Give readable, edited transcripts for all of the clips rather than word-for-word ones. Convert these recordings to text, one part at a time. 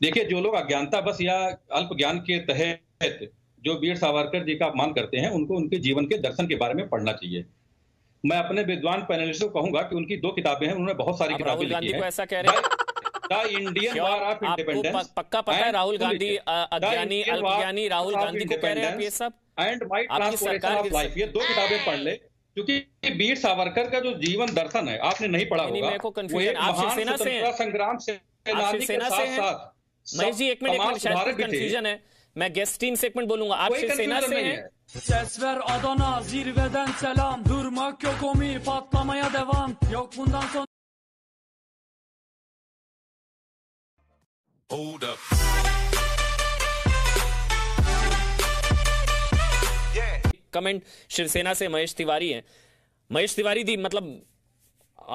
देखिए, जो लोग अज्ञानता बस या अल्प ज्ञान के तहत जो वीर सावरकर जी का अपमान करते हैं, उनको उनके जीवन के दर्शन के बारे में पढ़ना चाहिए। मैं अपने विद्वान पैनलिस्टों को कहूंगा कि उनकी 2 किताबें हैं, उन्होंने बहुत सारी किताबें लिखी हैं। राहुल गांधी को ऐसा कह रहे हैं? The Indian war of independence. पक्का पता है राहुल गांधी अज्ञानी अल्पज्ञानी राहुल गांधी को कह रहे हैं ये सब? And my transformation of life, ये 2 किताबें पढ़ ले, क्योंकि वीर सावरकर का जो जीवन दर्शन है आपने नहीं पढ़ा होगा। मेरे को कंफ्यूजन, आप शिवसेना से हैं? संग्राम सेनानी के साथ-साथ महेश जी एक मिनट शायद कंफ्यूजन है, मैं गेस्ट टीम से एक मिनट बोलूंगा। आप शिवसेना से हैं? Ses ver Adana zirveden selam, durmak yok omi, patlamaya devam, yok bundan sonra. Hold up. Comment Shiv Sena से महेश तिवारी हैं। महेश तिवारी दी, मतलब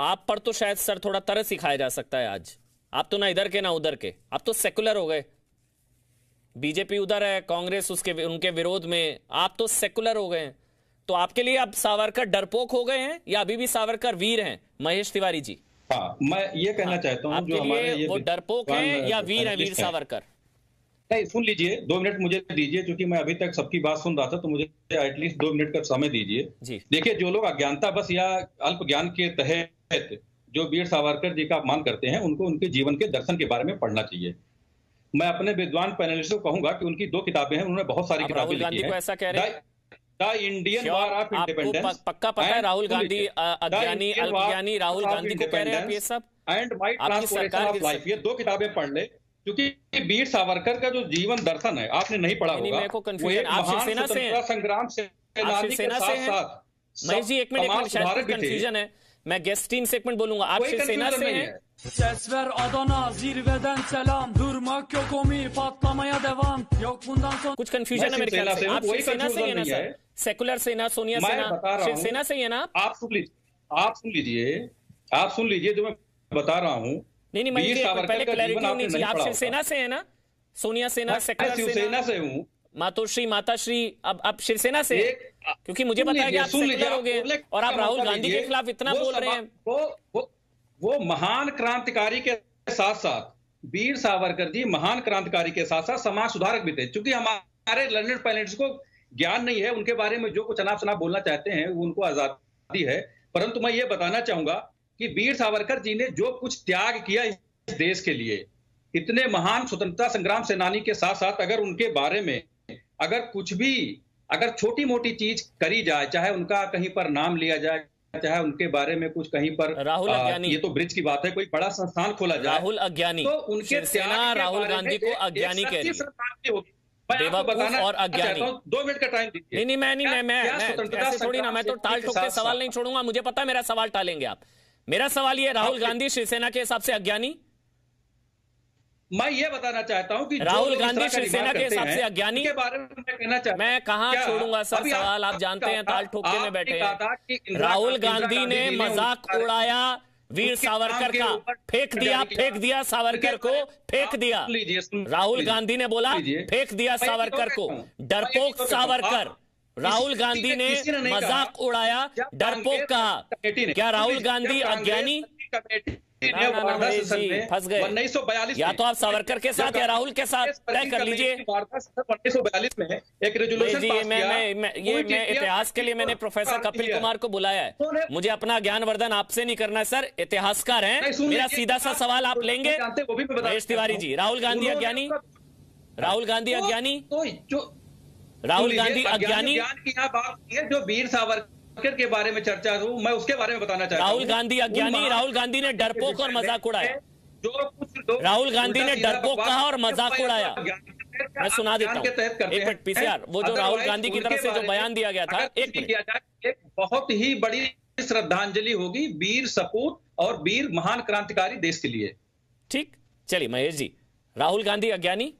आप पर तो शायद सर थोड़ा तरस सिखाया जा सकता है आज। आप तो ना इधर के ना उधर के, आप तो सेकुलर हो गए। बीजेपी उधर है, कांग्रेस उनके विरोध में, आप तो सेकुलर हो गए हैं। तो आपके लिए अब सावरकर डरपोक हो गए हैं या अभी भी सावरकर वीर हैं? महेश तिवारी जी, हाँ, मैं ये कहना चाहता हूँ, जो हमारे ये वो डरपोक हैं या वीर हैं, वीर सावरकर? नहीं, सुन लीजिए, 2 मिनट मुझे दीजिए, क्योंकि मैं अभी तक सबकी बात सुन रहा था, तो मुझे एटलीस्ट 2 मिनट का समय दीजिए। देखिए, जो लोग अज्ञानता बस या अल्प ज्ञान के तहत जो वीर सावरकर जी का अपमान करते हैं, उनको उनके जीवन के दर्शन के बारे में पढ़ना चाहिए। मैं अपने विद्वान पैनलिस्टों को कहूंगा कि उनकी 2 किताबें हैं, उन्होंने बहुत सारी किताबें लिखी हैं। राहुल गांधी को ऐसा कह रहे हैं? The Indian war of independence. पक्का पता है राहुल गांधी अज्ञानी अल्पज्ञानी राहुल गांधी को कह रहे हैं ये सब? And my transformation of life, ये 2 किताबें पढ़ ले, क्योंकि वीर सावरकर का जो जीवन दर्शन है आपने नहीं पढ़ा होगा। मेरे को कंफ्यूजन, आप शिवसेना से हैं? संग्राम सेनानी के साथ-साथ महेश जी एक मिनट शायद कंफ्यूजन है, मैं गेस्ट टीम से एक मिनट बोलूंगा। आप शिवसेना से हैं? Ses ver Adana zirveden selam, durmak yok omi, patlamaya devam, yok bundan sonra. कुछ कंफ्यूजन है मेरे ख्याल से। आप शिवसेना से हैं ना सर? सेकुलर सेना, सोनिया सेना, शिवसेना से ही है ना? आप सुन लीजिए जो मैं बता रहा हूँ। नहीं, मैं पहले क्लैरिटी होनी चाहिए। आप शिवसेना से है ना? सोनिया सेना, सेकुलर शिवसेना से हूँ। माताश्री अब शिवसेना से, क्योंकि मुझे पता है कि आप सेकुलर हो गए और आप राहुल गांधी के खिलाफ इतना बोल रहे हैं। वो महान क्रांतिकारी के साथ साथ वीर सावरकर जी महान क्रांतिकारी के साथ साथ समाज सुधारक भी थे। चूंकि हमारे लर्नेड पैनलिस्ट को ज्ञान नहीं है, उनके बारे में जो कुछ अनाप शनाप बोलना चाहते हैं वो उनको आजादी है, परंतु मैं ये बताना चाहूंगा कि वीर सावरकर जी ने जो कुछ त्याग किया इस देश के लिए, इतने महान स्वतंत्रता संग्राम सेनानी के साथ साथ अगर उनके बारे में अगर कुछ भी अगर छोटी मोटी चीज करी जाए, चाहे उनका कहीं पर नाम लिया जाए, चाहे उनके बारे में कुछ कहीं पर राहुल अज्ञानी, ये तो ब्रिज की बात है, कोई बड़ा संस्थान खोला जाए, राहुल अज्ञानी, तो उनके सेना राहुल गांधी को अज्ञानी कह रही है, बेवकूफ और अज्ञानी। 2 मिनट का टाइम दीजिए। मैं ऐसे थोड़ी ना, मैं तो टाल ठोक के सवाल नहीं छोड़ूंगा। मुझे पता है मेरा सवाल टालेंगे आप। मेरा सवाल ये, राहुल गांधी शिवसेना के हिसाब से अज्ञानी? मैं ये बताना चाहता हूं कि राहुल गांधी शिवसेना के हिसाब से अज्ञानी के बारे में मैं कहना चाहता हूं। मैं कहां छोड़ूंगा सर सवाल, आप जानते हैं ताल ठोके में बैठे हैं। राहुल गांधी ने मजाक उड़ाया वीर सावरकर का, फेंक दिया सावरकर को, फेंक दिया। राहुल गांधी ने बोला फेंक दिया सावरकर को, डरपोक सावरकर। राहुल गांधी ने मजाक उड़ाया, डरपोक कहा। क्या राहुल गांधी अज्ञानी? फंस गए। 1942 या तो आप सावरकर के साथ या राहुल के साथ तय कर लीजिए। 1942 में एक रेजोल्यूशन पास किया। मैं इतिहास के लिए मैंने प्रोफेसर कपिल कुमार को बुलाया है। मुझे अपना ज्ञानवर्धन आपसे नहीं करना है सर, इतिहासकार हैं। मेरा सीधा सा सवाल आप लेंगे? महेश तिवारी जी, राहुल गांधी अज्ञानी? राहुल गांधी अज्ञानी? राहुल गांधी अज्ञानी? जो वीर सावरकर के बारे में चर्चा हो, मैं उसके बारे में बताना चाहता हूं। राहुल गांधी अज्ञानी? राहुल गांधी ने डरपोक और मजाक उड़ाया। राहुल गांधी ने डरपोक कहा और मजाक उड़ाया। मैं सुना देता हूं, एक मिनट पीसीआर, वो जो राहुल गांधी की तरफ से जो बयान दिया गया था, एक बहुत ही बड़ी श्रद्धांजलि होगी वीर सपूत और वीर महान क्रांतिकारी देश के लिए। ठीक, चलिए महेश जी, राहुल गांधी अज्ञानी?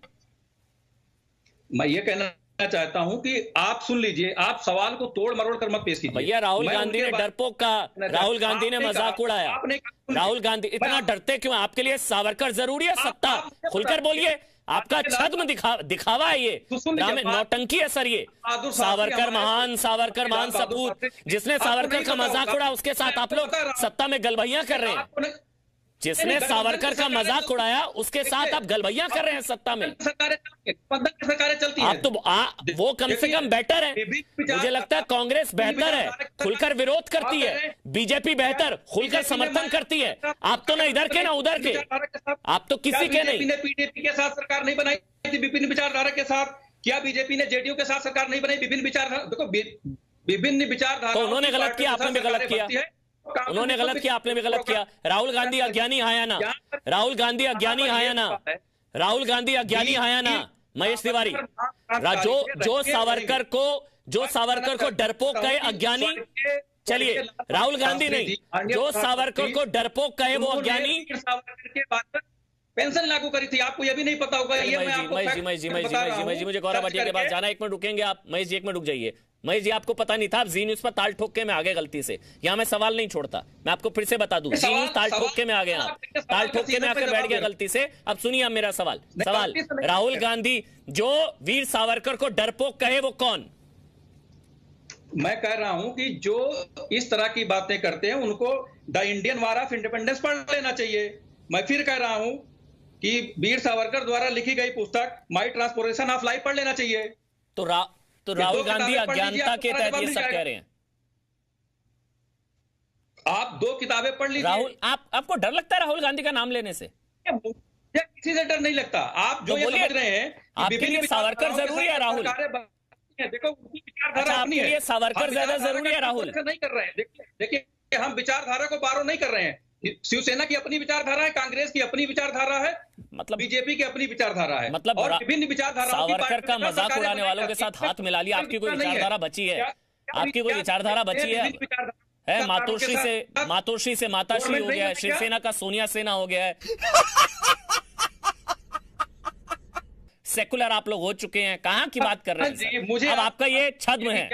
मैं ये कहना चाहता हूं कि आप सुन लीजिए, आप सवाल को तोड़ मरोड़ कर मत पेश कीजिए। भैया राहुल गांधी ने डरपोक कहा, राहुल गांधी ने मजाक उड़ाया। राहुल गांधी इतना डरते क्यों? आपके लिए सावरकर जरूरी है? सत्ता खुलकर बोलिए, आपका छद्म दिखावा है ये, नौटंकी है सर ये। सावरकर महान सपूत, जिसने सावरकर का मजाक उड़ा उसके साथ आप लोग सत्ता में गलबैया कर रहे हैं। जिसने सावरकर का मजाक उड़ाया उसके साथ आप गलबैया कर रहे हैं सत्ता में। सरकारें चलती हैं। आप तो वो कम से कम बेटर है। मुझे लगता है कांग्रेस बेहतर है, खुलकर विरोध करती है, बीजेपी बेहतर खुलकर समर्थन करती है। आप तो ना इधर के ना उधर के, आप तो किसी के नहीं। पीडीपी के साथ सरकार नहीं बनाई थी विभिन्न विचारधारा के साथ? क्या बीजेपी ने जेडीयू के साथ सरकार नहीं बनाई विभिन्न विचारधारा? देखो विभिन्न विचारधारा, तो उन्होंने गलत किया, आपने भी गलत किया। उन्होंने गलत किया, आपने भी गलत किया। राहुल गांधी अज्ञानी आया ना, राहुल गांधी अज्ञानी आया ना, राहुल गांधी अज्ञानी आया ना। महेश तिवारी, जो सावरकर को डरपोक कहे अज्ञानी, चलिए राहुल गांधी नहीं, जो सावरकर को डरपोक कहे वो अज्ञानी। पेंशन लागू करी थी, आपको ये भी नहीं पता होगा। महेश जी मुझे गौरव भटिया के पास जाना, एक मिनट रुकेंगे आप? महेश जी एक मिनट रुक जाइए। महेश जी आपको पता नहीं था, आप जी न्यूज पर ताल ठोक के में आ गए गलती से। यहां मैं सवाल नहीं छोड़ता, मैं आपको फिर से बता दूं, जी न्यूज ताल ठोक के में आ गए, आप ताल ठोक के में आकर बैठ गया गलती से। अब सुनिए आप मेरा सवाल। राहुल गांधी जो वीर सावरकर को डरपोक कहे वो कौन? मैं कह रहा हूं कि जो इस तरह की बातें करते हैं उनको the Indian war of independence पढ़ लेना चाहिए। मैं फिर कह रहा हूं कि वीर सावरकर द्वारा लिखी गई पुस्तक माई ट्रांसपोर्टेशन ऑफ लाइफ पढ़ लेना चाहिए। तो राहुल गांधी अज्ञानता के तहत ये सब कह रहे हैं। आप 2 किताबें पढ़ लीजिए। राहुल, आपको डर लगता है राहुल गांधी का नाम लेने से? मुझे किसी से डर नहीं लगता। आप जो ये समझ रहे हैं आपके लिए सावरकर जरूरी है राहुल? देखो उनकी विचारधारा अपनी है, सावरकर ज्यादा जरूरी है राहुल? नहीं कर रहे हैं। देखिए हम विचारधारा को बारो नहीं कर रहे हैं। शिवसेना की अपनी विचारधारा है, कांग्रेस की अपनी विचारधारा है, मतलब बीजेपी की अपनी विचारधारा है, मतलब और विभिन्न विचारधाराओं सावरकर का मजाक उड़ाने वालों के साथ हाथ मिला लिया। आपकी कोई विचारधारा बची है? आपकी कोई विचारधारा बची है? मातोश्री से माताश्री हो गया है, शिवसेना का सोनिया सेना हो गया है, सेकुलर आप लोग हो चुके हैं। कहां की बात कर रहे हैं? अब आपका ये छद्म है,